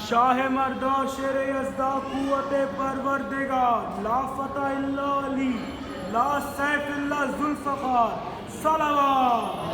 شاہ مردہ شیر یزدہ قوت پروردگار لا فتح الا علی لا سیف الا ذوالفقار صلوات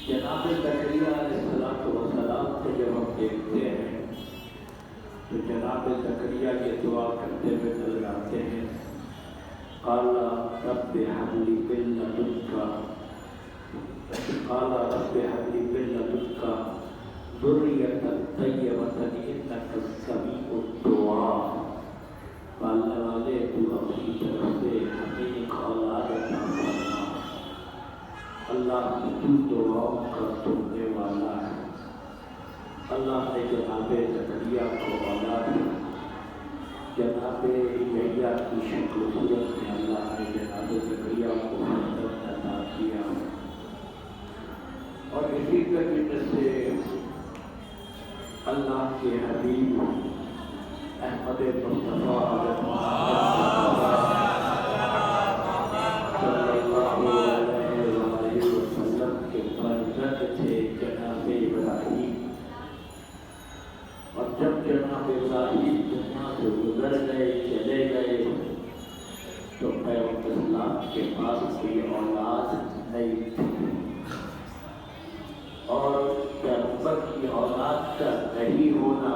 جناب زکریا علیہ السلام کو جب ہم دیکھتے ہیں تو جناب زکریا یہ دعا کرتے ہوئے نظر آتے ہیں، قال رب هب لي من لدنك قال رب هب لي من لدنك ذرية طيبة إنك السميع الدعاء۔ پالنے والے تو اپنی طرف سے ہمیں ایک اولاد عطا فرما، اللہ تو دعاؤں کا سننے والا ہے۔ اللہ نے جناب زکریا کو اولاد، جناب یحییٰ کی شکل و صورت میں اللہ نے جناب زکریا کو فرزند عطا کیا، اور اسی طریقے سے اللہ کے حبیب احمد مصطفیٰ حضرت صلی اللہ علیہ وآلہ وسلم کے فرزند تھے جناب ابراہیم، اور جب جناب ابراہیم دنیا سے گزر گئے، چلے گئے، تو پیغمبر اسلام کے پاس کوئی اولاد نہیں تھی، اور پیغمبر کی اولاد کا نہیں ہونا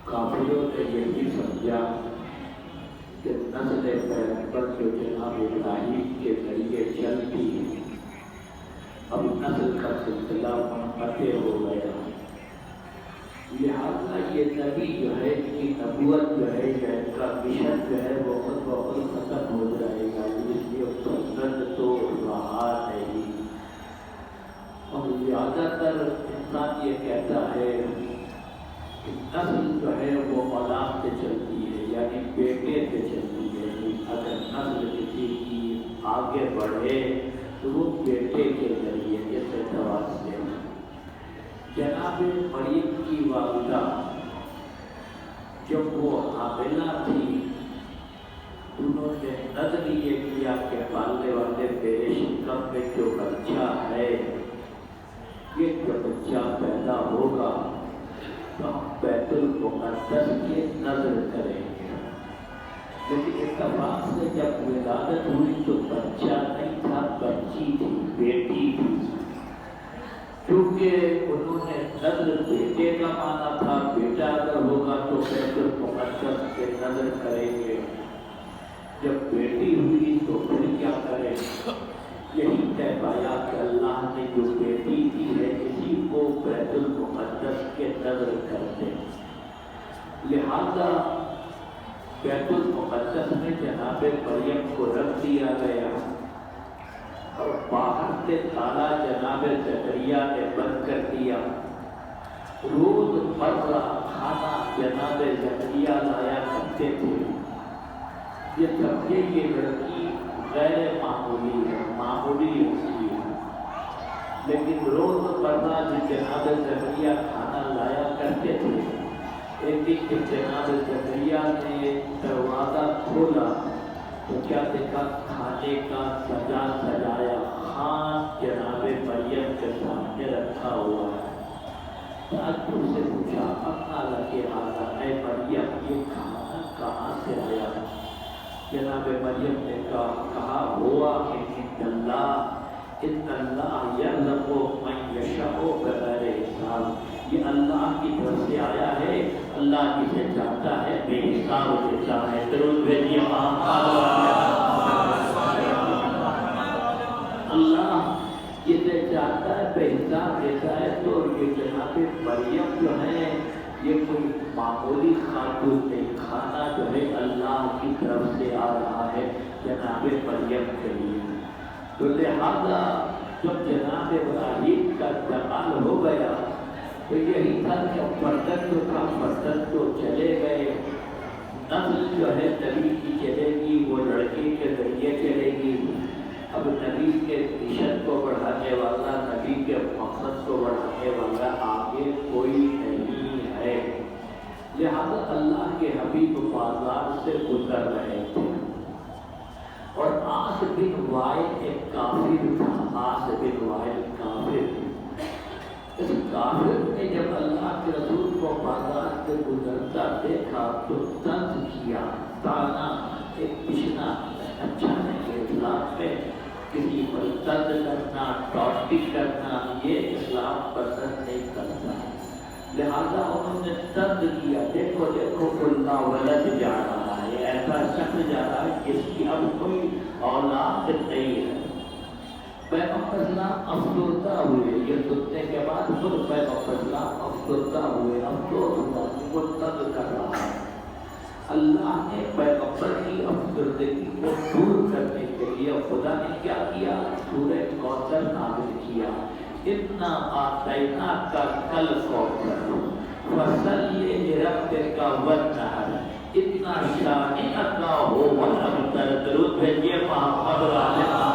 کافروں نے یہی سمجھا کہ نسل پیغمبر جو جناب ابراہیم کے ذریعے چلتی ہے، اب نسل کا سلسلہ منقطع ہو گیا، لہٰذا یہ نبی جو ہے، ان کی نبوت جو ہے، یا ان کا مشن جو ہے، وہ خود بخود ختم ہو جائے گا، اس لیے فرزند تو رہا نہیں۔ اور زیادہ تر انسان یہ کہتا ہے کہ نسل جو ہے وہ اولاد سے چلتی ہے، یعنی بیٹے سے چلتی ہے، اگر نسل کسی کی آگے بڑھے تو وہ بیٹے کے ذریعے اس اعتبار سے۔ جناب مریم کی والدہ جب وہ حاملہ تھی، انہوں نے نظر یہ کیا کہ پالنے والے میرے شکم میں جو بچہ ہے، یہ جو بچہ پیدا ہوگا تو ہم بیت المقدس کی نظر کریں گے، لیکن اتفاق سے جب ولادت ہوئی تو بچہ نہیں تھا، بچی تھی، بیٹی تھی، کیونکہ انہوں نے نظر بیٹے کا مانا تھا، بیٹا اگر ہوگا تو بیت المقدس کے نظر کریں گے، جب بیٹی ہوئی تو پھر کیا کریں؟ یہی طے پایا کہ اللہ نے جو بیٹی دی ہے اسی کو بیت المقدس کے نظر کرتے، لہذا بیت المقدس میں جناب مریم کو رکھ دیا گیا، اور باہر سے تالا جناب زکریا نے بند کر دیا۔ روز مرہ کھانا جناب زکریا لایا کرتے تھے۔ یہ سمجھے کہ لڑکی غیر معمولی ہے، معمولی ہوتی ہے، لیکن روز مرہ جناب زکریا کھانا لایا کرتے تھے۔ ایک دن جناب زکریا نے دروازہ کھولا تو کیا دیکھا؟ کھانے کا سجایا خوان جناب مریم کے سامنے رکھا ہوا ہے۔ تعجب سے پوچھا، اپنا لگے آتا اے مریم یہ کھانا کہاں سے آیا؟ جناب مریم نے کہا ہوا ان اللہ یرزق من یشاء بغیر حساب، یہ اللہ کی طرف سے آیا ہے، اللہ جسے چاہتا ہے بے حساب دیتا ہے۔ درود بھیجیے اللہ جسے چاہتا ہے بے حساب دیتا ہے۔ تو یہ جناب مریم جو ہے یہ کوئی معمولی خاتون نہیں، کھانا جو ہے اللہ کی طرف سے آ رہا ہے جناب مریم کے لیے۔ تو لہذا جب جناب ابراہیم کا انتقال ہو گیا تو یہی تھا کہ فرزند تو چلے گئے، نسل جو ہے نبی کی چلے گی، وہ لڑکے کے ذریعے چلے گی۔ اب نبی کے مشن کو بڑھانے والا، نبی کے مقصد کو بڑھانے والا آگے کوئی نہیں ہے، لہذا اللہ کے حبیب بازار سے گزر رہے تھے، اور آس بن وائل ایک کافر تھا، آس بن وائل کافر۔ اس کافر نے جب اللہ کے رسول کو بازار سے گزرتا دیکھا تو طنز کیا، تانا، ایک پشنا، اچھا نہیں اسلام میں کسی پر تنگ کرنا، ٹوٹی کرنا، یہ اسلام پسند نہیں کرتا ہے۔ لہذا انہوں نے تنگ کیا، دیکھو دیکھو اللہ ولد جا رہا ہے، ایسا شخص جا رہا ہے جس کی اب کوئی اولاد نہیں ہے۔ پیغمبر اسلام افسردہ ہوئے، یہ سننے کے بعد خود پیغمبر اسلام افسردہ ہوئے، افسوس ہوا، وہ تنگ کر رہا ہے۔ اللہ نے پیغمبر کی افسردگی کو دور کرنے کے لیے خدا نے کیا کیا؟ سورہ کوثر نازل کیا۔ اتنا آتیناک الکوثر فصلی لربک وانحر، اتنا شانئک هو الابتر۔ درود بھیجیے محمد علیہ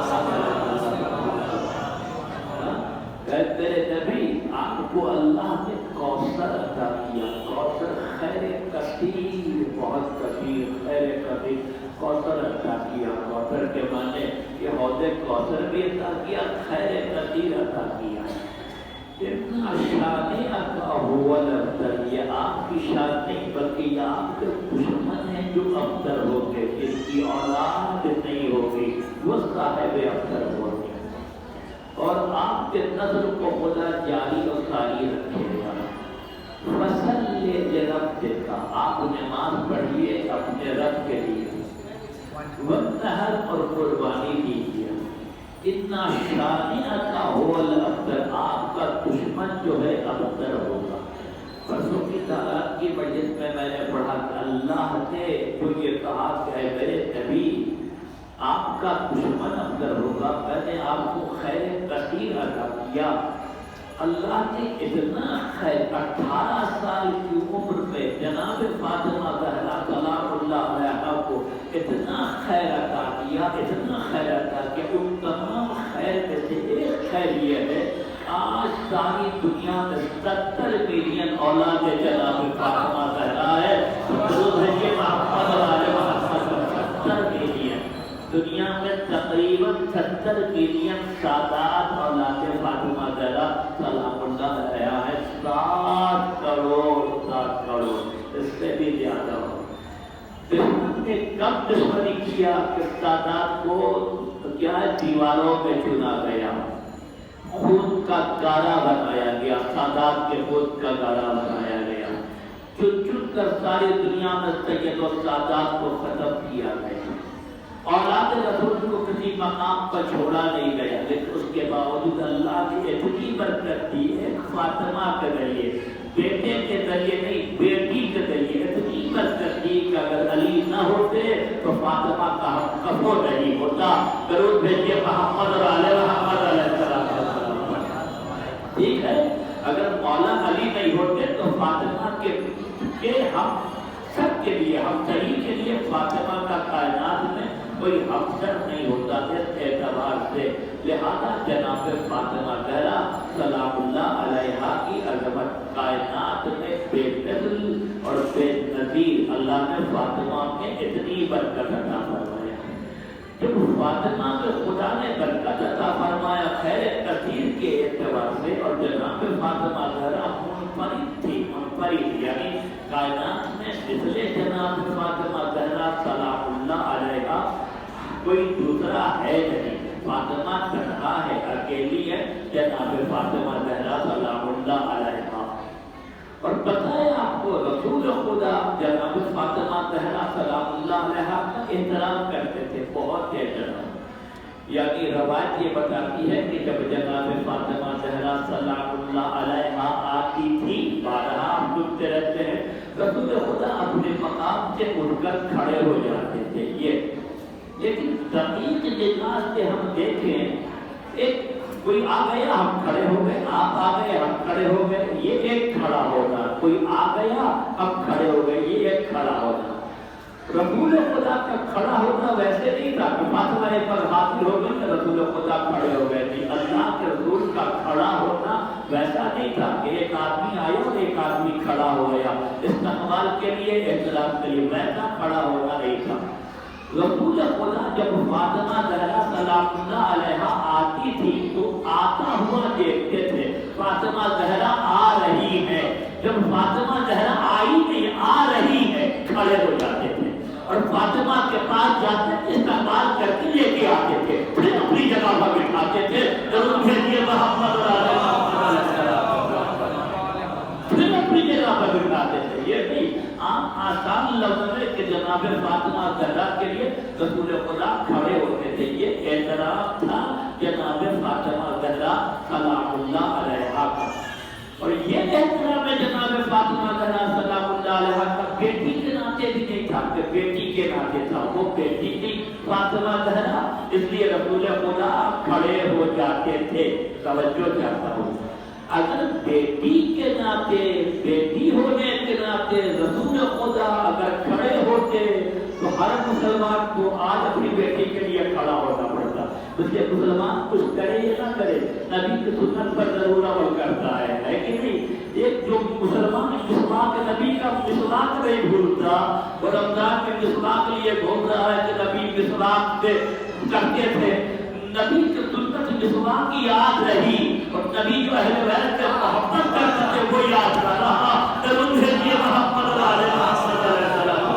میرے نبی، آپ کو اللہ نے کوثر عطا کیا۔ کوثر خیر کثیر، بہت کثیر، خیر کثیر کوثر عطا کیا۔ کوثر کے معنی کہ حوض کوثر بھی عطا کیا، خیر کثیر عطا کیا۔ اتنا شان عطا ہوا الابتر، یہ آپ کی شان نہیں بلکہ یہ آپ کے دشمن ہیں جو ابتر ہوتے، جن کی اولاد نہیں ہوگی وہ صاحب ابتر ہوگی، اور آپ کے نظر کو خدا جاری و ساری رکھے گا۔ فصل لربک، آپ نماز پڑھیے اپنے رب کے لیے، وانحر، اور قربانی دیجیے۔ اتنا شانئک هو الابتر، آپ کا دشمن جو ہے ابتر ہوگا۔ پرسوں کی تعلق کی مجلس میں نے پڑھا کہ اللہ نے جو یہ کہا کہ اے میرے نبی آپ کا دشمن ابتر ہوگا، میں نے آپ کو خیر کثیر عطا کیا۔ اللہ نے اتنا خیر، 18 سال کی عمر میں جناب فاطمہ زہرا سلام اللہ علیہا کو اتنا خیر عطا کیا، اتنا خیر عطا کیا۔ ان تمام خیر میں سے ایک خیر یہ ہے، آج ساری دنیا میں 70 ملین اولاد جناب فاطمہ زہرا ہے۔ درود بھیجیے محمد علیہ وسلم۔ 70 ملین، دنیا میں تقریباً 70 ملین سادات اولاد فاطمہ زہرا سلام اللہ علیہا ہے۔ 7 کروڑ، اس سے بھی زیادہ ہو۔ دشمن نے کب دشمنی کیا کہ سادات کو کیا ہے دیواروں میں چنا گیا، خون کا گارا بنایا گیا، سادات کے خون کا گارا بنایا گیا، چن کر ساری دنیا میں سید و سادات کو ختم کیا گیا۔ اولاد رسول کو کسی مقام پر چھوڑا نہیں گیا، لیکن اس کے باوجود اللہ نے اتنی برکت دی، ایک فاطمہ کے ذریعے، بیٹے کے ذریعے نہیں بیٹی کے ذریعے اتنی برکت دی کہ اگر علی نہ ہوتے تو فاطمہ کا حق کبھی نہیں ہوتا۔ درود بھیجیے محمد اور آل محمد علیہ السلام۔ ٹھیک ہے، اگر مولا علی نہیں ہوتے تو فاطمہ کے ہم سب کے لیے، ہم سبھی کے لیے فاطمہ کا کائنات میں کوئی افسر نہیں ہوتا اس اعتبار سے۔ لہذا جناب فاطمہ زہرا سلام اللہ علیہا کی عظمت کائنات میں بے مثل اور بے نظیر، اللہ نے فاطمہ میں اتنی برکت عطا فرمایا۔ جب فاطمہ میں خدا نے برکت عطا فرمایا خیر کثیر کے اعتبار سے، اور جناب فاطمہ زہرا منفرد تھی، منفرد یعنی کائنات میں مثل جناب فاطمہ زہرا سلام اللہ علیہا کوئی دوسرا ہے نہیں۔ فاطمہ تنہا ہے، اکیلی ہے جناب فاطمہ زہرا سلام اللہ علیہا۔ اور پتہ ہے آپ کو رسول خدا جناب فاطمہ زہرا سلام اللہ علیہا کا احترام کرتے تھے، بہت احترام۔ یعنی روایت یہ بتاتی ہے کہ جب جناب فاطمہ زہرا سلام اللہ علیہا آتی تھی، بارہا ہم سنتے رہتے ہیں، رسول خدا اپنے مقام سے اٹھ کر کھڑے ہو جاتے تھے۔ یہ لیکن دقیق لحاظ سے ہم دیکھیں، ایک کوئی آ گیا ہم کھڑے ہو گئے، آپ آ گئے ہم کھڑے ہو گئے، یہ ایک کھڑا ہوگا، کوئی آ گیا ہم کھڑے ہو گئے، یہ ایک کھڑا ہوگا۔ رسول خدا کا کھڑا ہونا ویسے نہیں تھا کہ فاطمہ پر حاضر ہو گئے تو رسول خدا کھڑے ہو گئے تھے۔ اللہ کے رسول کا کھڑا ہونا ویسا نہیں تھا کہ ایک آدمی آیا اور ایک آدمی کھڑا ہو گیا استقبال کے لیے، احترام کے لیے، ویسا کھڑا ہونا نہیں تھا۔ رسول خدا جب فاطمہ زہرا سلام اللہ علیہا آتی تھی تو آتا ہوا دیکھتے تھے، فاطمہ زہرا آ رہی ہے۔ جب فاطمہ زہرا آئی نہیں، آ رہی ہے، کھڑے ہو جاتے تھے اور فاطمہ کے پاس جاتے تھے، استقبال کر کے لے کے آتے تھے، پھر اپنی جگہ جناب فاطمہ زہرا کے لیے رسول خدا کھڑے ہوتے تھے. یہ اعتراف تھا جناب فاطمہ زہرا سلام اللہ علیہا کا. اور یہ احترام ہے جناب فاطمہ زہرا سلام اللہ علیہا کا بیٹی کے ناطے بھی نہیں تھا کہ بیٹی کے ناطے تھا. وہ بیٹی تھی فاطمہ زہرا, اس لیے رسول خدا کھڑے ہو جاتے تھے. توجہ چاہتا ہوں, اگر بیٹی کے ناطے, بیٹی ہونے کے ناطے رسول خدا اگر کھڑے ہوتے تو ہر مسلمان کو آج اپنی بیٹی کے لیے کھڑا ہونا پڑتا. اس لیے مسلمان کچھ کرے یا نہ کرے, نبی کی سنت پر ضرور عمل کرتا ہے کہ نہیں. ایک جو مسلمان مسواک نبی کا مسواک نہیں بھولتا, وہ رمضان کے مسواک لیے بول رہا ہے کہ نبی مسواک سے کرتے تھے. نبی کی سنت مسواک کی یاد رہی, اور نبی جو اہل بیت سے محبت کرتے تھے وہ یاد کر رہا. ضرور ہے یہ محمد علیہ السلام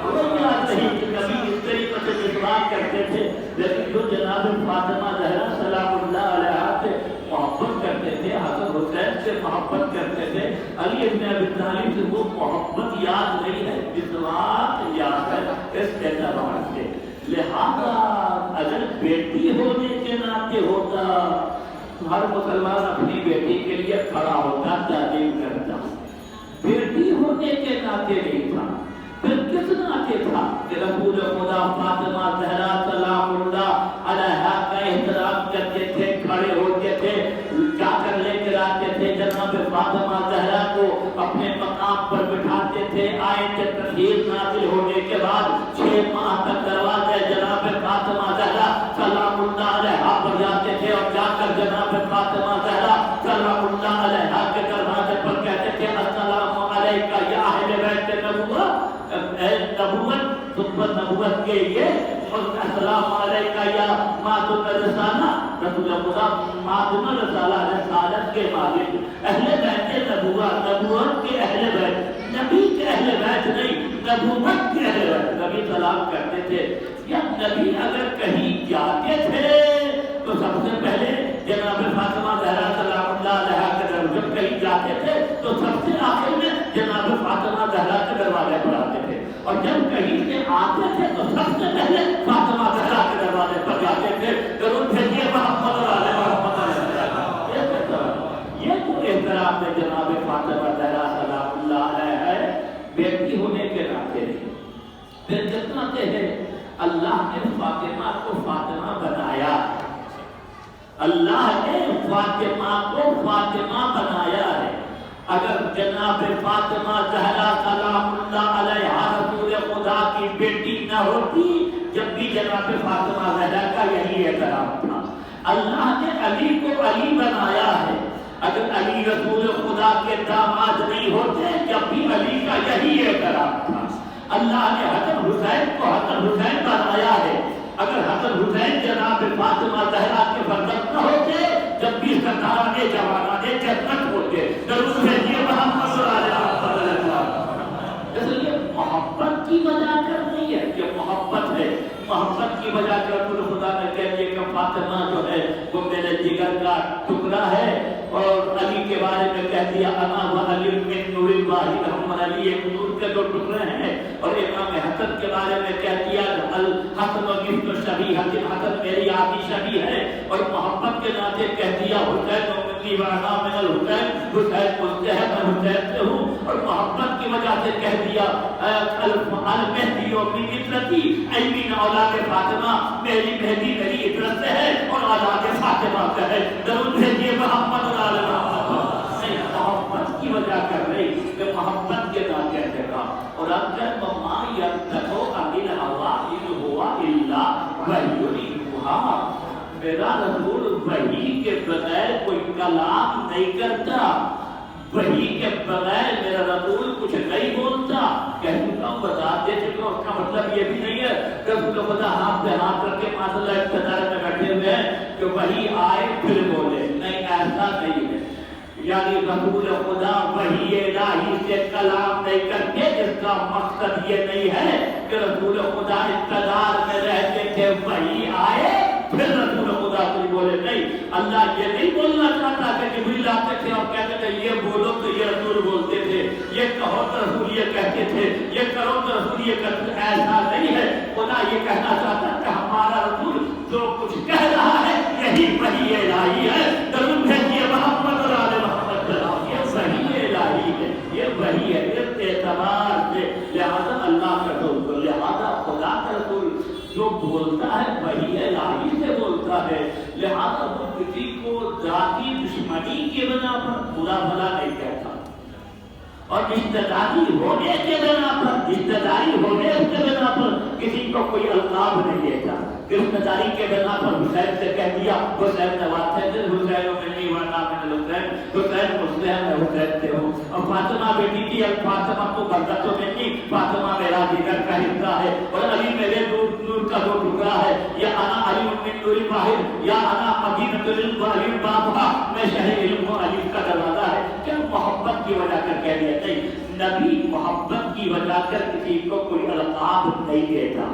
وہ یاد رہی کہ نبی اس طریقے سے مسواک کرتے تھے. لیکن جو جناب فاطمہ زہرا سلام اللہ علیہا سے محبت کرتے تھے, حسن حسین سے محبت کرتے تھے, علی ابن ابی طالب سے وہ محبت یاد نہیں ہے, مسواک یاد ہے. اس اعتبار سے لہذا اگر بیٹی ہونے کے ناطے ہوتا ہر مسلمان اپنی بیٹی کے لیے کھڑا ہوتا, تعظیم کرتا. بیٹی ہونے کے ناطے نہیں تھا, پھر کس ناطے تھا کہ رسول خدا فاطمہ زہرا سلام اللہ علیہا کا احترام کرتے تھے, کھڑے ہوتے تھے, جا کر لے کر آتے تھے جناب فاطمہ زہرا کو اپنے مقام پر بٹھاتے تھے. آیت تطہیر نازل ہونے کے بعد 6 ماہ تک دروازے جناب فاطمہ زہرا سلام اللہ علیہا پر جاتے تھے, اور جا کر جناب فاطمہ زہرا سلام اللہ علیہا کے دروازے پر کہتے تھے السلام علیکہ یا اہل بیت نبوت, نبوت خطبت نبوت کے لیے السلام علیکہ یا مادن رسالہ. رسول خدا مادن رسالہ رسالت کے مالک, اہل بیت نبوت, نبوت کے اہل بیت, نبی کے اہل بیت نہیں, نبوت کے اہل بیت. نبی سلام کرتے تھے. یا نبی اگر کہیں جاتے تھے تو سب سے پہلے جناب فاطمہ زہرا سلام اللہ علیہا کے دروازے, جب کہیں جاتے تھے تو سب سے آخر میں جناب فاطمہ زہرا کے دروازے پر آتے تھے, اور جب کہیں سے آتے تھے تو سب سے پہلے فاطمہ زہرا کے دروازے پر جاتے تھے. ضرور بھیجیے محمد علیہ محمد علیہ. یہ تو احترام ہے جناب فاطمہ زہرا سلام اللہ علیہ ہے, بیٹی ہونے کے ناطے نہیں. پھر جتنا ہیں اللہ نے فاطمہ کو فاطمہ بنایا, اللہ نے فاطمہ کو فاطمہ بنایا ہے. اگر جناب فاطمہ زہرا سلام اللہ علیہا رسول خدا کی بیٹی نہ ہوتی, جب بھی جناب فاطمہ زہرا کا یہی احترام تھا. اللہ نے علی کو علی بنایا ہے. اگر علی رسول خدا کے داماد نہیں ہوتے, جب بھی علی کا یہی احترام تھا. اللہ نے حسن حسین کو حسن حسین بنایا ہے. اگر حسن حسین جناب فاطمہ زہرا کے فرزند نہ ہوتے, جب بھی سرداران جوانان جنت ہوتے. ضرور ہے یہ محمد صلی اللہ علیہ وسلم. اس لیے محبت کی وجہ کر نہیں ہے کہ محبت ہے, محبت کی وجہ کر رسول خدا نے کہہ دیا کہ فاطمہ جو ہے وہ میرے جگر کا ٹکڑا ہے, اور علی کے بارے میں کہہ دیا انا و علی من نور الواحد, ہم علی ایک نور کے دو ٹکڑے ہیں. اور امام حسن کے بارے میں کہہ دیا الحسن و مثل شبیہ, حسن میری آدھی شبیہ ہے. اور محبت کے ناطے کہہ دیا حسین و منی وانا من الحسین, حسین مجھے ہے میں حسین سے ہوں. اور محبت کی وجہ سے کہہ دیا المہدی و من عطرتی, ای من اولاد فاطمہ, میری مہدی میری عطرت سے ہے اور اولاد فاطمہ کا ہے. ضرور بھیجیے محمد علیہ محمد. محبت کی وجہ کر رہی کہ محبت کے ناطے تھا. اور اب جب مما یتقو عن الہوا ان ہوا الا وحی یوحی, میرا رسول وحی کے بغیر کوئی کلام نہیں کرتا, وحی کے بغیر میرا رسول کچھ نہیں بولتا. کہہ چکا ہوں, بتا دے چکا ہوں. اس کا مطلب یہ بھی نہیں ہے کہ اس کو خدا ہاتھ پہ ہاتھ رکھ کے ماشاءاللہ اقتدار میں بیٹھے ہوئے ہیں کہ وحی آئے پھر بولے. نہیں, ایسا نہیں ہے. یعنی رسول خدا وحی الہی سے کلام نہیں کرتے, جس کا مقصد یہ نہیں ہے کہ رسول خدا اقتدار میں رہتے تھے, وحی آئے پھر رسول خدا کوئی بولے. نہیں, اللہ یہ نہیں بولنا چاہتا کہ جبریل آتے تھے اور کہتے تھے یہ بولو تو یہ رسول بولتے تھے, یہ یہ کہو تو رسول یہ کہتے تھے، یہ کرو تو رسول یہ کرتے تھے. ایسا نہیں ہے. خدا یہ کہنا چاہتا ہے کہ ہمارا رسول جو کچھ کہہ رہا ہے یہی وحی الہی ہے. درود بھیجیے محمد اور آل محمد پر. یہ وحی الہی ہے، یہ وحی ہے. اس اعتبار سے لہذا اللہ کا رسول، لہذا خدا کا رسول جو بولتا ہے وحی الہی سے بولتا ہے. لہذا وہ کسی کو ذاتی دشمنی کی بنا پر برا بھلا نہیں کہتا، اور رشتہ داری ہونے کے بنا پر، رشتہ داری ہونے کے بنا پر کسی کو کوئی القاب نہیں دیتا. رشتہ داری کے بنا پر حسین سے کہہ دیا حسین نواز ہے، حسین و منی ورنہ من الحسین، حسین مسلم ہے، حسین سے ہوں. اور فاطمہ بیٹی تھی، اب فاطمہ کو بردہ تو منی، فاطمہ میرا جگر کا حصہ ہے، اور علی میرے نور کا دو ٹکڑا ہے. یا انا علی من نور واحد، یا انا مدینۃ العلم و علی بابھا، میں شہر علم و علی کا دروازہ ہے. کیا محبت کی وجہ کر کہہ دیا؟ نہیں، نبی محبت کی وجہ کر کسی کو کوئی القاب نہیں دیتا،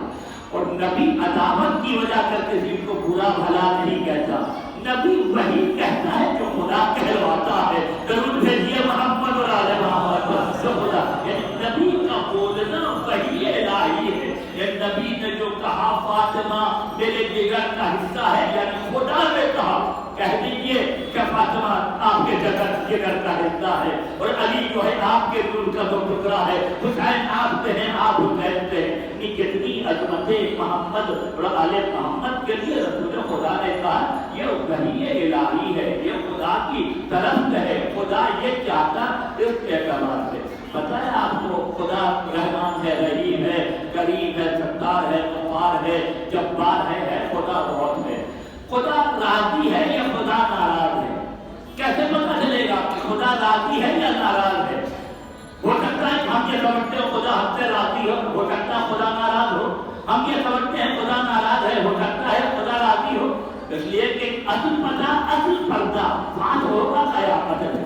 اور نبی عداوت کی وجہ کر کسی کو برا بھلا نہیں کہتا. نبی وہی کہتا ہے جو خدا کہلواتا ہے. درود بھیجیے محمد اور آل محمد. جو خدا، یعنی نبی کا بولنا وحی الہی ہے. یہ نبی نے جو کہا فاطمہ میرے جگر کا حصہ ہے، یعنی خدا نے کہا، کہہ دیجئے کہ فاطمہ آپ کے جگر کا حصہ ہے، اور علی جو ہے آپ کے نور کا دو ٹکڑا ہے، حسین آپ سے ہیں، آپ حسین سے ہیں. کتنی عظمتیں محمد اور آل محمد کے لیے رسول خدا نے کہا یہ وحی الہی ہے، یہ خدا کی طرف ہے. خدا یہ چاہتا اس اعتبار سے. پتہ ہے آپ کو خدا رحمان ہے، رحیم ہے، کریم ہے، ستار ہے، غفار ہے، جبار ہے خدا بہت ہے. خدا راضی ہے یا خدا ناراض ہے؟ کیسے پتہ چلے گا کہ خدا راضی ہے یا ناراض ہے؟ ہو سکتا ہے ہم یہ سمجھتے ہیں خدا ہم سے راضی ہو سکتا ہے خدا ناراض ہو. ہم یہ سمجھتے ہیں خدا ناراض ہے، ہو سکتا ہے خدا راضی ہو. اس لیے کہ اصل پتہ، اصل پردہ بات ہوگا قیامت میں.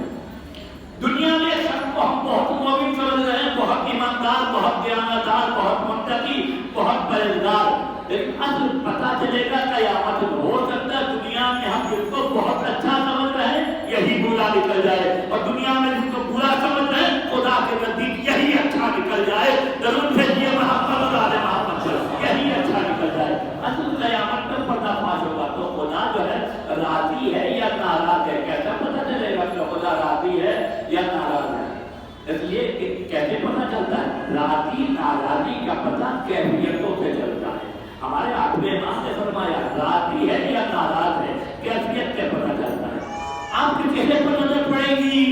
دنیا میں سب کو ہم بہت مومن سمجھ رہے ہیں، بہت ایماندار، بہت دیانتدار، بہت متقی، بہت پرہیزگار، لیکن اصل پتہ چلے گا قیامت میں. ہو سکتا ہے دنیا میں ہم جس کو بہت اچھا سمجھ رہے ہیں یہی برا نکل جائے، اور دنیا میں جس کو برا سمجھ رہے ہیں خدا کے نزدیک یہی اچھا نکل جائے. درود بھیجیے محمد اور آل محمد پر، یہی اچھا نکل جائے. اصل قیامت میں پردہ فاش ہوگا. تو خدا جو ہے راضی ہے یا ناراض ہے؟ کیسا پتہ چلے گا کہ خدا راضی ہے یا ناراض ہے؟ اس لیے کہ کیسے پتہ چلتا ہے؟ راضی ناراضی کا پتہ کیفیتوں سے چلتا ہے. ہمارے آٹھویں امام نے فرمایا راضی ہے یا ناراض ہے کیفیت سے پتہ چلتا ہے. آپ کے چہرے پر نظر پڑے گی،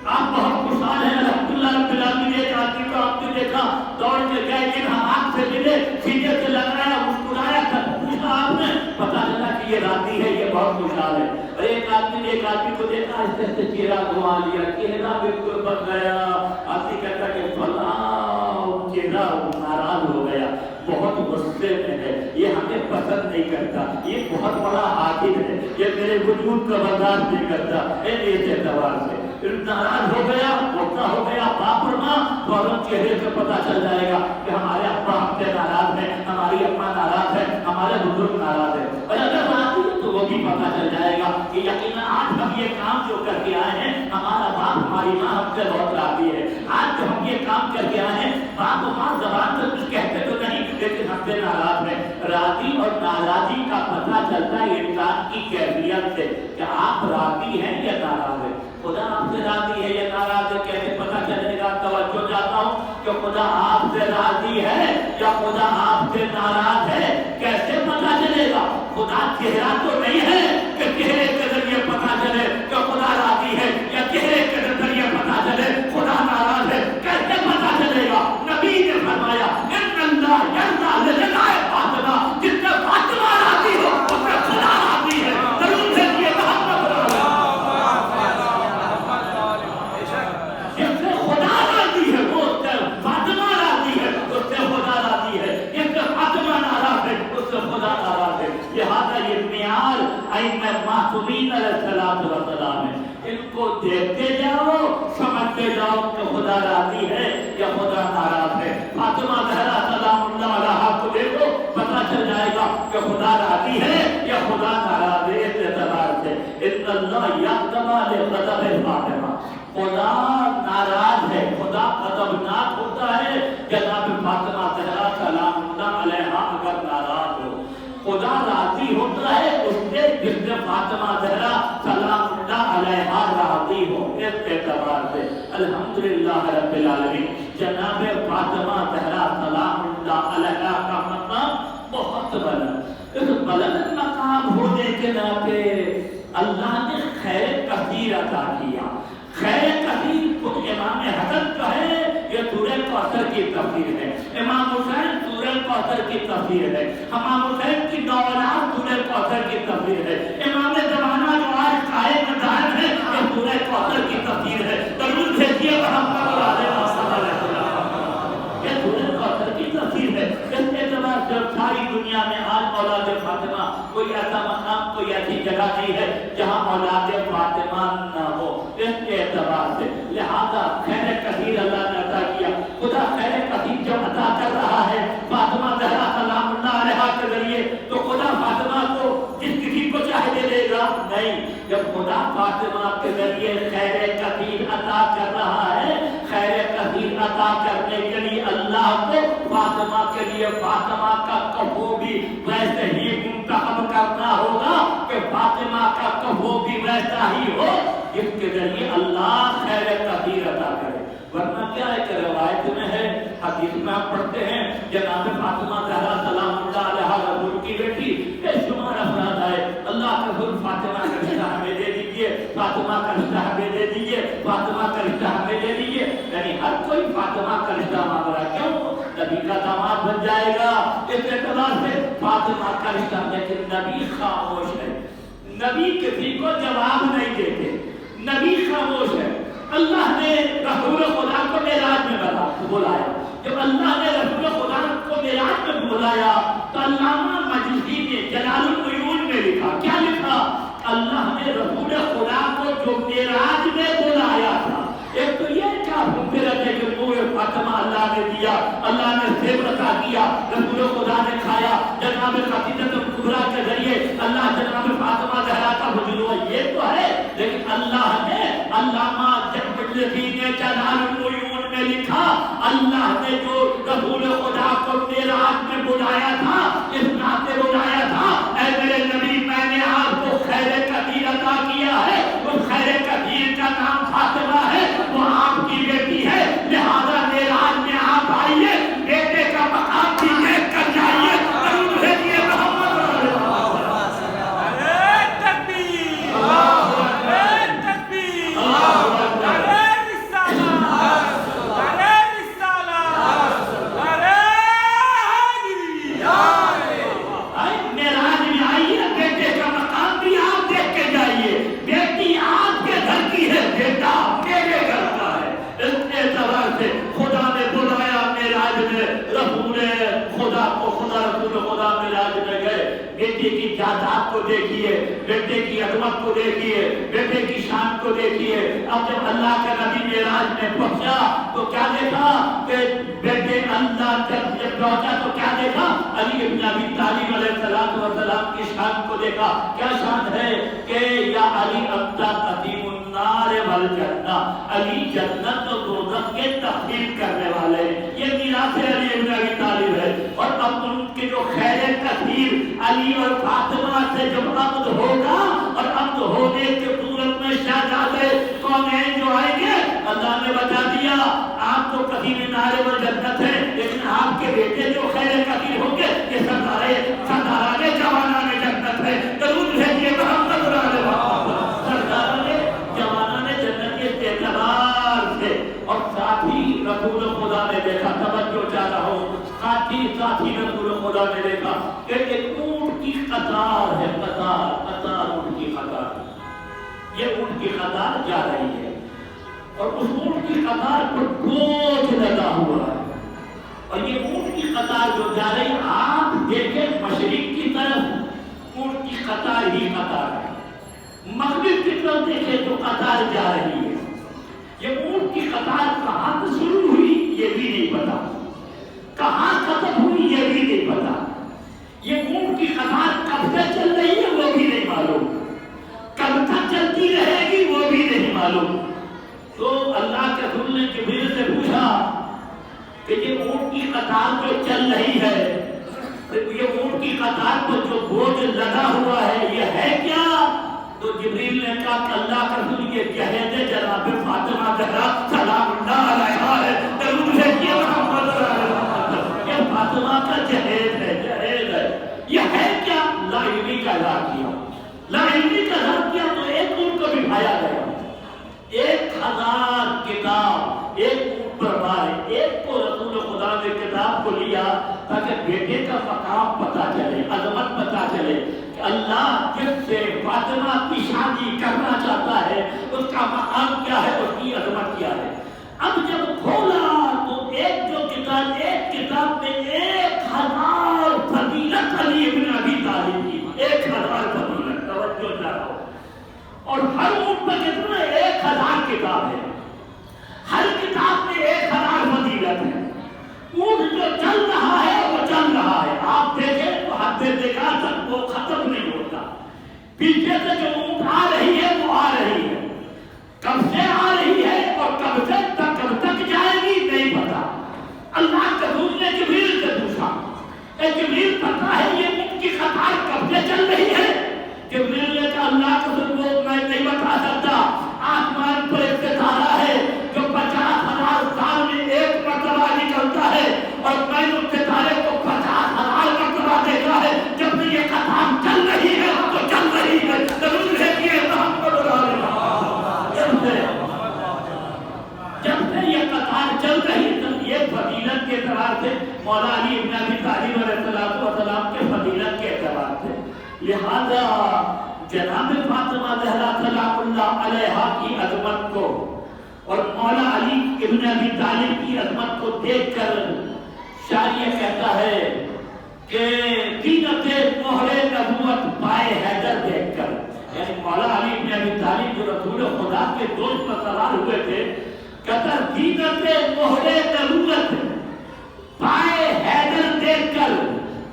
آپ بہت خوشحال ہیں الحمدللہ رب العالمین. ایک آدمی کو آپ نے دیکھا دوڑ کے گئے، ایک آنکھ سے ملے، سینے سے لگایا، مسکرایا، پوچھا آپ نے، پتا چلا کہ یہ راضی ہے، یہ بہت خوشحال ہے. اور ایک آدمی نے ایک آدمی کو دیکھا، اس سے چہرہ گھما لیا، چہرہ بالکل بن گیا. آدمی کہتا کہ فلاں چہرہ ناراض ہو گیا، بہت غصے میں ہے، یہ ہمیں پسند نہیں کرتا، یہ بہت بڑا حاکم ہے، یہ میرے وجود کا برداشت نہیں کرتا. اس اعتبار سے ناراض ہو گیا، غصہ ہو گیا، باپ اور ماں فوراً چہرے سے پتا چل جائے گا کہ ہمارے ابا ہم سے ناراض ہیں، ہماری اماں ناراض ہے، ہمارے بزرگ ناراض ہے. اور اگر راضی ہے تو وہ بھی پتا چل جائے گا کہ یقیناً آج ہم یہ کام جو کر کے آئے ہیں ہمارا باپ ہماری ماں ہم سے بہت راضی ہے. آج جو ہم یہ کام کر کے آئے ہیں باپ و ماں زبان سے کچھ کہتے تو نہیں لیکن ہم سے ناراض ہے. راضی اور ناراضی کا پتہ چلتا ہے انسان کی کیفیت سے کہ آپ راضی ہیں یا ناراض ہیں. خدا آپ سے راضی ہے یا ناراض ہے کیسے پتہ چلے گا؟ توجہ چاہتا ہوں کہ خدا آپ سے راضی ہے یا خدا آپ سے ناراض ہے کیسے پتہ چلے گا؟ خدا چہرہ تو نہیں ہے کہ چہرے کے ذریعے پتہ چلے کہ خدا راضی ہے، یا چہرے کے ذریعے پتہ چلے خدا ناراض ہے. کیسے پتہ چلے گا؟ نبی نے فرمایا ان اللہ یرضیٰ لرضا فاطمہ، جس سے فاطمہ راضی ہو اس سے خدا راضی ہے. ضرور ہے یہ محمد جس سے خدا راضی ہے وہ اس سے فاطمہ راضی ہے، اس سے خدا راضی ہے. جس سے فاطمہ ناراض ہے اس سے خدا ناراض ہے. لہذا یہ معیار ائمہ معصومین علیہ السلام ہے. ان کو دیکھتے جاؤ، سمجھتے جاؤ کہ خدا راضی ہے یا خدا ناراض ہے. فاطمہ زہرا سلام اللہ علیہا کو دیکھو پتہ چل جائے گا کہ خدا راضی ہے یا خدا ناراض ہے. اس اعتبار سے ان اللہ یغضب لغضب فاطمہ، خدا ناراض ہے، خدا غضبناک ہوتا ہے جناب فاطمہ زہرا سلام اللہ علیہا اگر ناراض ہو، خدا راضی ہوتا ہے اس سے جس سے فاطمہ زہرا سلام اللہ علیہا راضی ہو۔ اس اعتبار سے الحمدللہ رب العالمین جناب فاطمہ زہرا سلام اللہ علیہا کا مقام بہت بلند، اس بلند مقام ہونے کے ناطے اللہ نے خیر کثیر عطا کیا۔ خیر کثیر خود امام حسن کا ہے، یہ سورہ کوثر کی تفسیر ہے، امام حسین سورہ کوثر کی تفسیر ہے، امام حسین کی نوالات سورہ کوثر کی تفسیر ہے، امام زمانہ جو آج قائم مدار ہے یہ سورہ کوثر کی تفسیر ہے۔ درود بھیجیے محمد علیہ وسلم، یہ سورہ کوثر کی تفسیر ہے۔ اس اعتبار سے ساری دنیا میں آج اولاد فاطمہ کوئی ایسا مقام، کوئی ایسی جگہ نہیں ہے جہاں اولاد فاطمہ نہ ہو۔ اس اعتبار سے لہذا خیر کثیر اللہ نے عطا کیا۔ خدا خیر کثیر جو عطا کر رہا ہے فاطمہ زہرا سلام اللہ علیہا کے ذریعے، تو خدا فاطمہ کو جس کسی کو چاہے دے دے گا نہیں۔ جب خدا فاطمہ کے ذریعے خیر کثیر عطا کر رہا ہے، خیر کثیر عطا کرنے کے لیے اللہ کو فاطمہ کے لیے فاطمہ کا کفو بھی ویسے ہی منتخب کرنا ہوگا کہ فاطمہ کا کفو بھی ویسا ہی ہو جس کے ذریعے اللہ خیر کثیر عطا کرے۔ ورنہ کیا ہے کہ روایت میں ہے، حدیث میں ہم پڑھتے ہیں جناب فاطمہ زہرا سلام اللہ علیہا رسول کی بیٹی، بے شمار افراد آئے، اللہ کے حضور فاطمہ کا رشتہ ہمیں دے دیجئے، فاطمہ کا رشتہ ہمیں دے دیجئے، فاطمہ کا رشتہ ہمیں دے دیجئے۔ یعنی ہر کوئی فاطمہ کا رشتہ مانگ رہا ہے، کیوں؟ نبی کا داماد بن جائے گا۔ اس اعتبار سے فاطمہ کا رشتہ، لیکن نبی خاموش ہے، نبی کسی کو جواب نہیں دیتے، نبی خاموش ہے۔ اللہ نے رسول خدا کو معراج میں بلایا، جب اللہ نے رسول خدا کو معراج میں بلایا تو علامہ مجلسی نے جلال العیون میں لکھا، کیا لکھا؟ اللہ نے رسول خدا کو جو معراج میں بلایا تھا، ایک تو یہ کیا خوبصورت ہے کہ نور فاطمہ اللہ نے دیا، اللہ نے سیب عطا کیا، رسول خدا نے کھایا، جناب خدیجہ کبریٰ کے ذریعے اللہ جناب فاطمہ زہرا کا وجود ہوا، یہ تو ہے۔ لیکن اللہ نے علامہ مجلسی نے جلال العیون میں لکھا، اللہ نے جو رسول خدا کو معراج میں بلایا تھا، اس ناطے بلایا تھا، اے میرے نبی میں نے آپ کو خیر کثیر عطا کیا ہے، اس خیر کثیر کا نام فاطمہ ہے، وہ آپ کی بیٹی ہے، لہذا معراج میں آپ آئیے، بیٹے کا مقام بھی دیکھ کر جائیے۔ درود بھیجیے محمد بیٹے کی جائیداد کو دیکھیے، بیٹے کی عظمت کو دیکھیے، بیٹے کی شان کو دیکھیے۔ اب جب اللہ کا نبی معراج میں پہنچا تو کیا دیکھا کہ بیٹے اللہ جب پہنچا تو کیا دیکھا؟ علی ابن ابی طالب علیہ السلام کی شان کو دیکھا۔ کیا شان ہے کہ یا علی انت قدیم النار والجنہ، علی جنت و دوزخ کے تقسیم کرنے والے، یہ میراث علی ابن ابی طالب ہے۔ اور اب ان کے جو خیر کثیر علی اور فاطمہ سے جب عقد ہوگا اور عقد ہونے کے صورت میں شہزادے کونین جو آئیں گے، اللہ نے بتا دیا آپ تو قدیم النار والجنت ہے، لیکن آپ کے بیٹے جو خیر کثیر ہوں گے یہ سرداران جوانان جنت ہے۔ درود بھیجیے محمد علیہ وسلم، سرداران جوانان جنت کے اعتبار سے۔ اور ساتھ ہی رسول خدا نے دیکھا، توجہ چاہ رہا ہوں، ساتھ ہی رسول خدا نے دیکھا کہ ایک اونٹ کی قطار ہے، قطار اونٹ کی قطار، یہ اونٹ کی قطار جا رہی ہے اور اس اونٹ کی قطار پر بوجھ لگا ہوا ہے، اور یہ اونٹ کی قطار جو جا رہی، آپ دیکھیں مشرق کی طرف اونٹ کی قطار ہی قطار ہے، مغرب کی طرف دیکھیں تو قطار جا رہی ہے۔ یہ اونٹ کی قطار کہاں سے شروع ہوئی یہ بھی نہیں پتا، کہاں ختم ہوئی یہ بھی نہیں پتا، یہ اونٹ کی قطار کب سے چل رہی ہے وہ بھی نہیں معلوم، کب تک چلتی رہے گی وہ بھی نہیں معلوم۔ تو اللہ کے رسول نے جبریل سے پوچھا کہ یہ اونٹ کی قطار جو چل رہی ہے، یہ اونٹ کی قطار پر جو بوجھ لگا ہوا ہے یہ ہے کیا؟ تو جبریل نے کہا کہ اللہ کا رسول یہ جہیز جناب فاطمہ زہرا سلام اللہ علیہا ہے، درود بھیجیے محمد صلی اللہ علیہ وسلم، یہ فاطمہ کا جہیز ہے، جہیز ہے، یہ ہے کیا؟ لا علمی کا اظہار کیا، لا علمی کا اظہار کیا تو ایک اونٹ کو بٹھایا گیا، 1000 کتاب ایک اونٹ پر مارے، ایک کو رسول خدا نے کتاب کو لیا تاکہ بیٹے کا مقام پتہ چلے، عظمت پتہ چلے کہ اللہ جس سے فاطمہ کی شادی کرنا چاہتا ہے اس کا مقام کیا ہے، اس کی عظمت کیا ہے۔ اب جب کھولا تو ایک جو کتاب، ایک کتاب میں 1000 فضیلت علی ابن ابی طالب کی، 1000 فضیلت، توجہ چاہو، اور ہر اونٹ پر کتنا 1000 کتاب ہے، ہر کتاب میں 1000 فضیلت ہے۔ اونٹ جو چل رہا ہے وہ چل رہا ہے، آپ دیکھیں تو حد دیکھا تک وہ ختم نہیں ہوتا، پیچھے سے جو اونٹ آ رہی ہے وہ آ رہی ہے، کب سے آ رہی ہے اور کب تک جائے گی نہیں پتا۔ اللہ کے رسول نے جبریل سے پوچھا، اے جبریل پتہ ہے یہ اونٹ کی قطار کب سے چل رہی ہے؟ جبریل نے کہا اللہ کے رسول وہ میں نہیں بتا سکتا، آسمان پر ایک ستارہ ہے جو 50,000 سال میں ایک مرتبہ نکلتا ہے اور میں نے اس ستارے کو 50,000 مرتبہ دیکھا ہے، جب سے یہ قطار چل رہی ہے تو چل رہی ہے، ضرور ہے کہ محمد صلی اللہ علیہ وسلم، جب سے یہ قطار چل رہی ہے تو یہ فضیلت کے اعتبار سے مولا علی ابن ابی طالب علیہ السلام کے فضیلت کے اعتبار سے، لہذا جناب فاطمہ زہرا سلام اللہ علیہا کی عظمت کو اور مولا علی ابن ابی طالب کی عظمت کو دیکھ کر شاعر یہ کہتا ہے کہ زینت مہر نبوت پائے حیدر دیکھ کر، یعنی مولا علی ابن ابی طالب جو رسول خدا کے دوست پر سوار ہوئے تھے، کہتا زینت مہر نبوت پائے حیدر دیکھ کر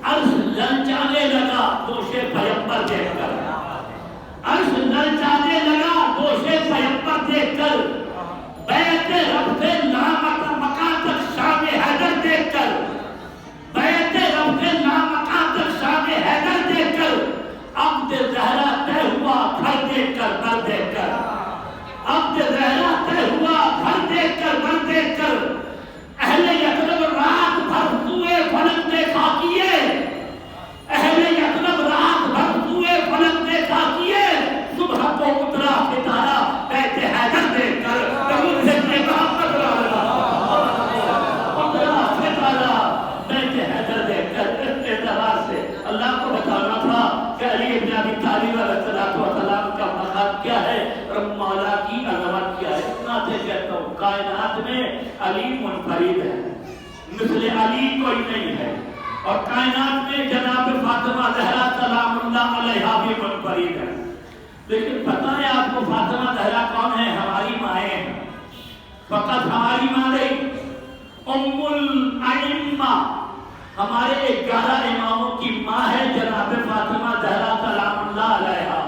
عرش للچانے لگا دوش پیغمبر دیکھ کر، عرش للچانے لگا دوش پیغمبر دیکھ کر، بیعت رب سے لامکان تک شام حیدر دیکھ کر، بیعت رب سے لامکان تک شام حیدر دیکھ کر، عبد زہرا طے ہوا گھر دیکھ کر، گھر دیکھ کر، عبد زہرا طے ہوا گھر دیکھ کر، گھر دیکھ کر، اہل یثرب رات بھر سوئے فلک دیکھا کیے، اہل یثرب رات بھر سوئے فلک دیکھا کیے، صبح کو اترا ستارہ بیت حیدر دیکھ کر، ضرور سے محمد اترا ستارہ بیت حیدر دیکھ کر۔ اس اعتبار سے اللہ کو بتانا تھا کہ علی ابن ابی طالب علیہ السلام کا مقام کیا ہے اور مولا کی عظمت کیا ہے۔ اتنا سے کہتا ہوں کائنات میں علی منفرد ہے، مثل علی کوئی نہیں ہے، اور کائنات میں جناب فاطمہ زہرا سلام اللہ علیہا بھی منفرد ہے۔ لیکن پتہ ہے آپ کو فاطمہ زہرا کون ہے؟ ہماری مائیں ہیں، فقط ہماری ماں نہیں، ام الائمہ، ہمارے 11 اماموں کی ماں ہے جناب فاطمہ زہرا سلام اللہ علیہا،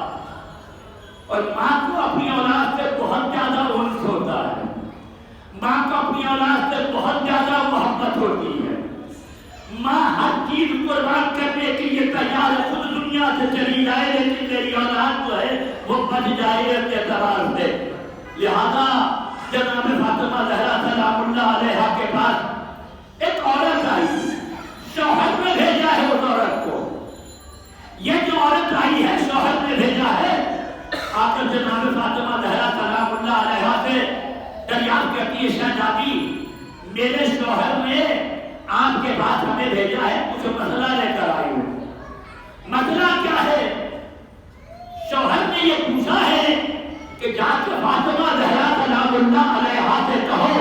اور ماں کو اپنی اولاد سے بہت زیادہ انس ہوتا ہے، ماں کو اپنی اولاد سے بہت زیادہ محبت ہوتی ہے، ماں ہر چیز قربان کرنے کے لیے تیار ہے، خود دنیا سے چلی جائے لیکن میری اولاد جو ہے وہ بچ جائے اس اعتبار سے۔ لہذا جناب فاطمہ زہرا سلام اللہ علیہا کے پاس ایک عورت آئی، شوہر نے بھیجا ہے اس عورت کو، یہ جو عورت آئی ہے شوہر نے بھیجا ہے، آ کر جناب فاطمہ زہرا سلام اللہ علیہا سے دریافت کرتی ہے شہزادی میرے شوہر نے آپ کے پاس ہمیں بھیجا ہے، کچھ مسئلہ لے کر آئی ہوں۔ مسئلہ کیا ہے؟ شوہر نے یہ پوچھا ہے کہ جا کے فاطمہ زہرا سلام اللہ علیہا سے کہو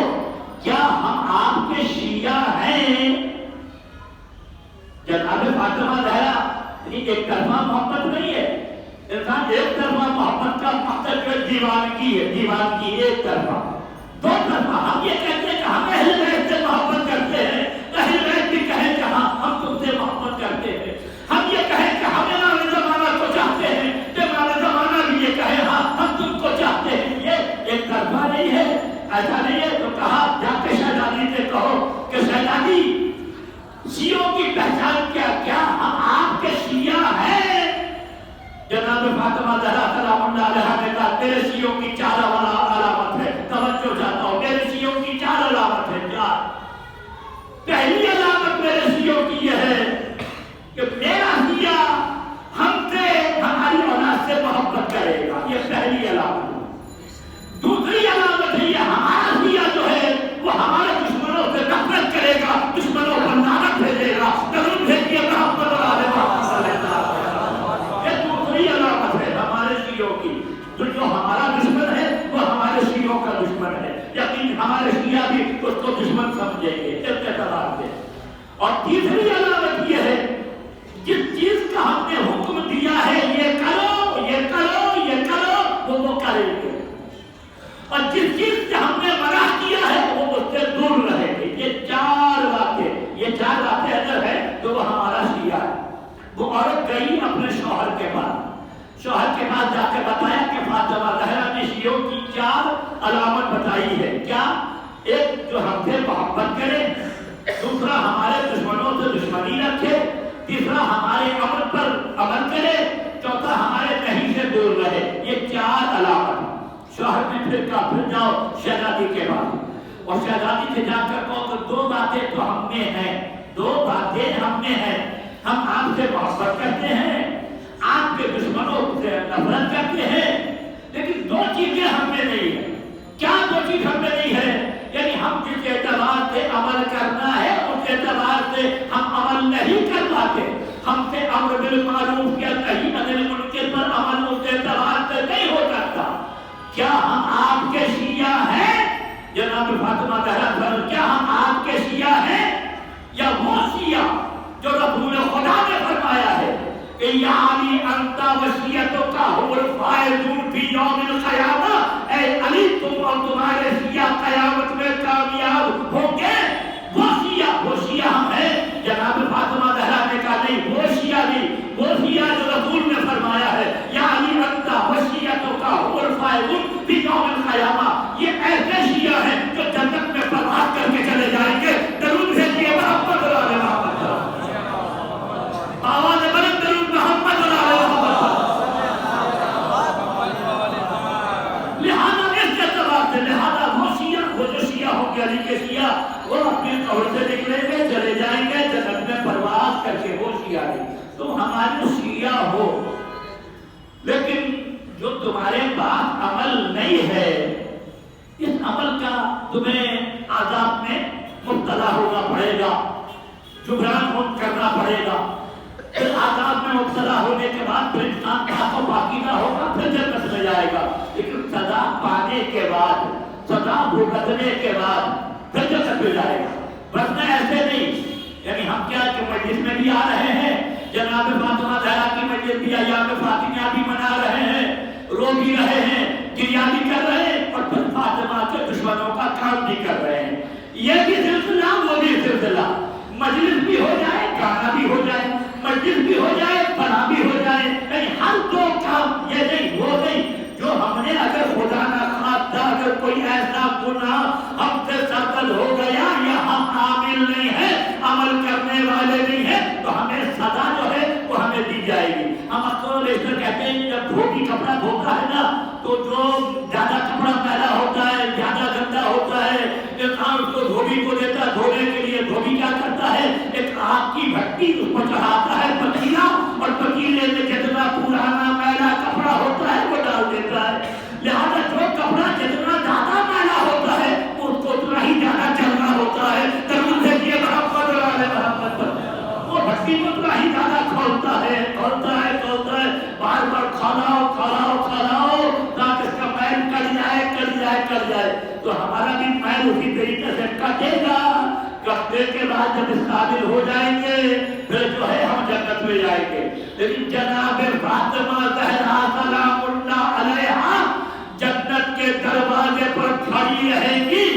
کیا ہم آپ کے شیعہ ہیں؟ جناب فاطمہ زہرا ایک طرفہ محبت نہیں ہے، انسان ایک طرفہ محبت کا مقصد جو دیوانگی ہے، دیوانگی ایک طرفہ، دو طرفہ ہم یہ کہتے ہیں کہ ہم اہل بیت سے محبت کرتے ہیں، اہل بیت بھی کہیں کہ ہاں ہم تم سے محبت کرتے ہیں، ہم یہ کہیں کہ ہم امام زمانہ کو چاہتے ہیں، امام زمانہ بھی یہ کہے ہاں ہم تم کو چاہتے ہیں، یہ ایک طرفہ نہیں ہے۔ ایسا نہیں ہے تو کہا جا کے شہزادی سے کہو کہ شہزادی شیعوں کی پہچان کیا؟ کیا ہم آپ کے شیعہ ہیں؟ جناب فاطمہ زہرا سلام اللہ علیہا نے کہا میرے شیعوں کی 4 علامت ہے، توجہ چاہتا ہوں، میرے شیعوں کی 4 علامت ہے۔ 4 پہلی علامت میرے شیعوں کی یہ ہے کہ میرا شیعہ ہم سے ہماری اولاد سے محبت کرے گا، یہ پہلی علامت ہے۔ دوسری علامت ہے یہ ہمارا شیعہ جو ہے وہ ہمارے دشمنوں سے نفرت کرے گا، دشمنوں پر لعنت بھیجے گا، درود بھیجیے محمد اور آل محمد صلی اللہ علیہ وسلم۔ یہ دوسری علامت ہے ہمارے شیعوں کی، جو ہمارا دشمن ہے وہ ہمارے شیعوں کا دشمن ہے، یقین ہمارے شیعہ بھی اس کو دشمن سمجھیں گے اس اعتبار سے۔ اور تیسری علامت یہ ہے جس چیز کا ہم نے حکم دیا ہے یہ کرو یہ کرو یہ کرو وہ کریں گے، اور جس چیز سے ہم نے منع کیا ہے وہ اس سے دور رہیں گے۔ یہ 4 باتیں اگر ہے تو وہ ہمارا شیعہ ہے۔ وہ عورت گئی اپنے شوہر کے پاس جا کے بتایا کہ فاطمہ زہرا نے شیعوں کی 4 علامت بتائی ہے۔ کیا؟ ایک جو ہم سے محبت کرے، دوسرا ہمارے دشمنوں سے دشمنی رکھے، تیسرا ہمارے امر پر عمل کرے، چوتھا ہمارے نہیں سے دور رہے۔ یہ 4 علامت۔ شوہر نے پھر کہا پھر جاؤ شہزادی کے پاس، اور شہزادی سے جا کر کہو کہ 2 باتیں تو ہم میں ہیں، 2 باتیں ہم میں ہیں، ہم آپ سے محبت کرتے ہیں، آپ کے دشمنوں سے نفرت کرتے ہیں، لیکن 2 چیزیں ہم میں نہیں ہیں۔ کیا 2 چیز ہم میں نہیں ہے؟ یعنی ہم جس اعتبار سے عمل کرنا ہے اس اعتبار سے ہم عمل نہیں کر پاتے، ہم سے امر بالمعروف یا نہی عن المنکر پر عمل اس اعتبار سے نہیں ہو سکتا۔ کیا ہم آپ کے شیعہ ہیں جناب فاطمہ زہرا؟ کیا ہم آپ کے شیعہ ہیں یا وہ شیعہ جو رسول خدا نے فرمایا ہے کہ یا علی انت وشیعتک هم الفائزون فی یوم القیامہ، اے علی تم اور تمہارے شیعہ قیامت میں کامیاب ہوں گے؟ وہ شیعہ ہم ہیں؟ جناب فاطمہ زہرا نے کہا نہیں، وہ شیعہ نہیں، وہ شیعہ جو رسول نے فرمایا ہے یا علی انت وشیعتک هم الفائزون فی یوم القیامہ، یہ ایسے شیعہ ہیں جو جنت میں پرواز کر کے چلے جائیں گے۔ درود بھیجیے محمد اور آل محمد، آواز بلند درود محمد اور آل محمد۔ لہذا اس اعتبار سے وہ جو شیعہ ہوں گے علی کے شیعہ، وہ اپنی قبر سے نکلیں گے چلے جائیں گے جنت میں پرواز کر کے، وہ شیعہ نہیں۔ تم ہمارے شیعہ ہو، لیکن جو تمہارے پاس عمل نہیں ہے، اس عمل کا تمہیں عذاب میں مبتلا ہونا پڑے گا، جبران کرنا پڑے گا۔ پھر عذاب میں مبتلا ہونے کے بعد پھر انسان پاک و پاکیزہ ہوگا، پھر جنت میں جائے گا، لیکن سزا پانے کے بعد، سزا بھگتنے کے بعد پھر جنت میں جائے گا، ورنہ ایسے نہیں۔ یعنی ہم کیا کہ مجلس میں بھی آ رہے ہیں، جناب فاطمہ زہرا کی مجلس بھی ایام فاطمیہ بھی منا رہے ہیں، رو بھی رہے ہیں، گریہ بھی کر رہے ہیں، اور پھر فاطمہ کے دشمنوں کا کام بھی کر رہے ہیں۔ یہ بھی سلسلہ وہ بھی سلسلہ، مجلس بھی ہو جائے، گانا بھی ہو جائے، مجلس بھی ہو جائے، پڑھا بھی ہو جائے، یعنی ہر 2 کام، یہ نہیں وہ نہیں۔ جو ہم نے اگر خدا نہ خواستہ اگر کوئی ایسا گناہ ہم سے سرزد ہو گیا یا ہم عامل نہیں ہیں، عمل کرنے والے نہیں ہیں، تو ہمیں سزا جو ہے وہ ہمیں دی جائے گی۔ ہم اکثر بیشتر کہتے ہیں جب دھوبی کپڑا دھوتا ہے نا، تو جو زیادہ کپڑا میلا ہوتا ہے، زیادہ گندا ہوتا ہے، انسان اس کو دھوبی کو دیتا ہے دھونے کے لیے۔ دھوبی کیا کرتا ہے؟ ایک آگ کی بھٹی اس پر چڑھاتا ہے، پتیلا، اور پتیلے میں جتنا پرانا میلا کپڑا ہوتا ہے وہ ڈال دیتا ہے۔ لہذا جو کپڑا جتنا زیادہ میلا ہوتا ہے اس کو اتنا ہی زیادہ چلنا ہوتا ہے۔ درود بھیجیے محمد اور آل محمد پر۔ وہ بھٹی کو اتنا ہی زیادہ کھولتا ہے، بار بار کھولاؤ تاکہ اس کا میل کٹ جائے۔ تو ہمارا بھی میل اسی طریقے سے کٹے گا۔ کٹنے کے بعد جب اس قابل ہو جائیں گے پھر جو ہے ہم جنت میں جائیں گے۔ لیکن جناب فاطمہ زہرا سلام اللہ علیہا جنت کے دروازے پر کھڑی رہیں گی۔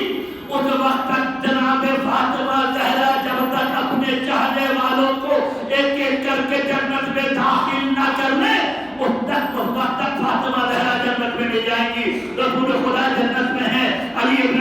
اس وقت تک جناب فاطمہ زہرا جب تک اپنے چاہنے والوں کو ایک ایک کر کے جنت میں داخل نہ کر لیں، اس وقت تک فاطمہ زہرا جنت میں نہیں جائیں گی۔ رسول خدا جنت میں ہے، علی ابن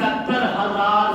70,000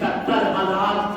70,000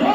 2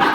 10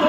2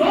2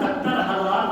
70,000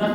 10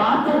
12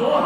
2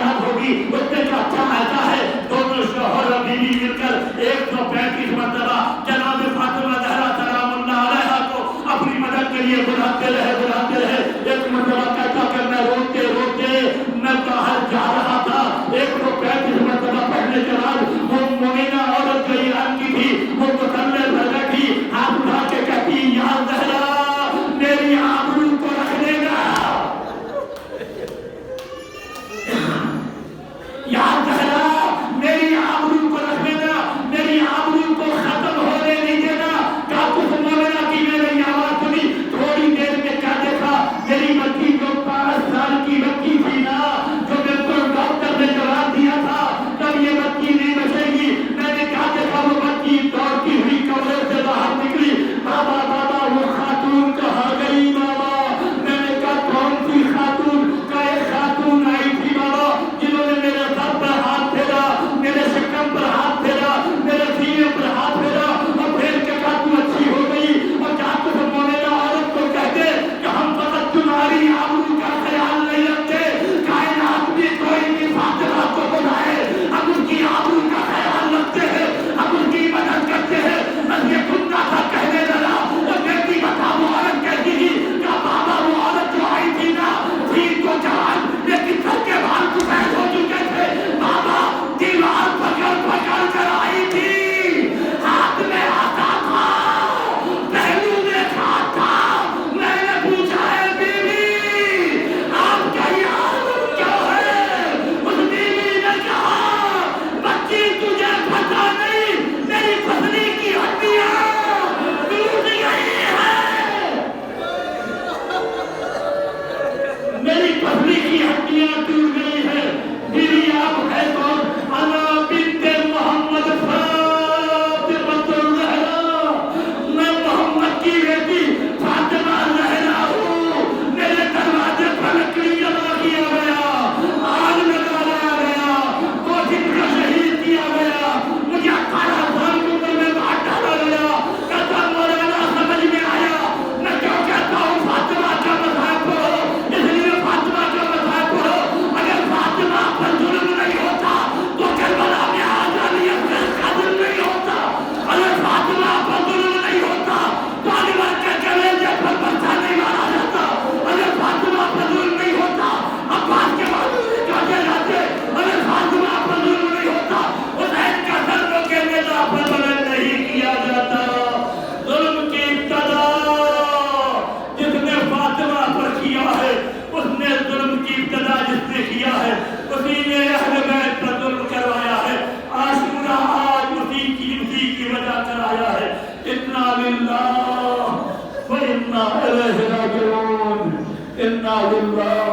یاد ہوگی، اس نے کہا اچھا ایسا ہے دونوں شوہر اور بیوی مل کر 135 مرتبہ جناب فاطمہ زہرا سلام اللہ علیہا کو اپنی مدد کے لیے بلاتے رہے بلاتے رہے۔ ایک مرتبہ کہتا کہ میں روتے روتے میں باہر جا رہا تھا، 135 مرتبہ پڑھنے کے بعد وہ مومنہ عورت جو ایران کی تھی وہ مصلے پر بیٹھی ہاتھ اٹھا کے کہتی یا زہرا میری آبرو کو رکھ لے گا، یا زہرا میری آبرو کو رکھ لے گا، میری آبرو کو ختم ہونے نہیں دینا۔ کہا کچھ مومنہ کی میں نے آواز سنی، تھوڑی دیر میں کیا دیکھا، میری بچی جو 5 سال کی بچی تھی نا، جو میرے کو ڈاکٹر نے جواب دیا تھا تب یہ بچی نہیں بچے گی، میں نے کیا دیکھا وہ بچی دوڑتی ہوئی کمرے سے باہر نکلی، بابا بابا وہ خاتون کہاں گئی بابا؟ میں نے کہا کون سی خاتون؟ کا ایک خاتون آئی تھی بابا جنہوں نے میرے سر پر ہاتھ پھیرا، میرے شکم پر ہاتھ پھیرا، میرے سینے پر ہاتھ پھیرا اور پھیر کے کہا تو اچھی ہو گئی، اور جا تو مومنہ عورت کو کہتے کہ ہم فقط تمہاری آبرو کا خیال نہیں رکھتے، کائنات میں کوئی بھی فاطمہ کو بلائے ہم اس کی آبرو کا خیال رکھتے ہیں، ہم اس کی مدد کرتے ہیں۔ بس یہ کنہ تھا کہنے لگا اور بیٹی بتا وہ عورت کہتی تھی کہ بابا وہ عورت جو آئی تھی نا تھی تو جوان لیکن سر کے بال سفید ہو چکے تھے، بابا دیوار پکڑ پکڑ کر آئی تھی، ہاتھ میں آتا تھا، پہلو میں ہاتھ تھا، میں نے پوچھا ہے بیوی آپ کا یہ عالم کیا ہے؟ اس بیوی نے کہا بچی تجھے پتا نہیں میری پسلی کی ہڈیاں ٹوٹ گئی ہیں، میری پسلی کی ہڈیاں ٹوٹ گئی ہیں۔ بیوی آپ ہے کون؟ انا بنت محمد فاطمہ الزہرا، میں محمد کی بیٹی فاطمہ زہرا ہوں، میرے دروازے پر لکڑی جمع کیا گیا، آگ لگایا گیا، 2 دن کا شہید کیا گیا، مجھے 18 سال کی عمر میں مار ڈالا گیا۔ کہتا مولانا سمجھ میں آیا میں کیوں کہتا ہوں فاطمہ کا مذہب پڑھو، اس لیے فاطمہ کا مذہب پڑھو، اگر فاطمہ پر ظلم نہیں ہوتا تو کربلا میں آزادیت کا قتل نہیں ہوتا، اگر فاطمہ پر ظلم نہیں ہوتا تو علی کے کلیجے پر بچہ نہیں مارا جاتا، اگر فاطمہ پر ظلم نہیں ہوتا عباس کے بازو نہیں کاٹے جاتے، اگر فاطمہ پر ظلم نہیں ہوتا حسین کا سر کو کے نیزہ پر بلند نہیں کیا جاتا۔ ظلم کی ابتدا جس نے فاطمہ پر کیا ہے، اس نے ظلم کی ابتدا جس نے کیا ہے اسی نے اہل بیت پر ظلم کروایا ہے۔ عاشورہ آج اسی کی وجہ کرایا ہے۔ انا للہ و انا الیہ راجعون، انا للہ